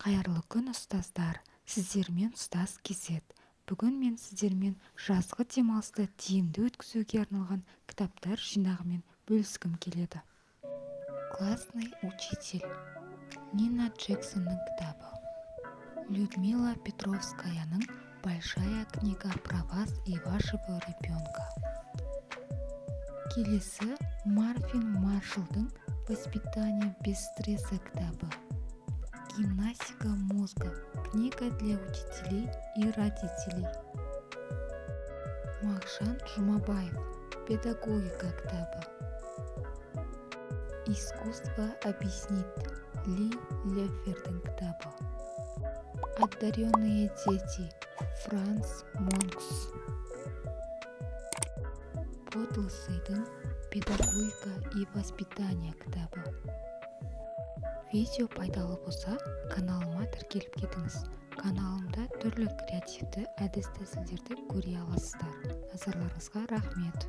Қайырлы күн, ұстаздар. Сіздермен ұстаз Кезет. Бүгін мен сіздермен жазғы демалысты тиімді өткізуге арналған кітаптар жинағымен бөліскім келеді. Классный учитель. Нина Джексонның кітабы. Людмила Петровскаяның «Большая книга про вас и вашего ребенка». Келесі Марфин Маршалдың «Воспитание без стресса» кітабы. Гимнастика мозга. Книга для учителей и родителей. Мағжан Жұмабаев. Педагогика кітабы. Искусство объяснить. Ли Лефердің кітабы. Одаренные дети. Франц Монкс. Подлысыйдың «Педагогика и воспитание» кітабы. Видео пайдалы болса, каналыма тіркеліп кетіңіз. Каналымда түрлі креативті әдіс-тәсілдерді көре аласыздар. Назарларыңызға рахмет.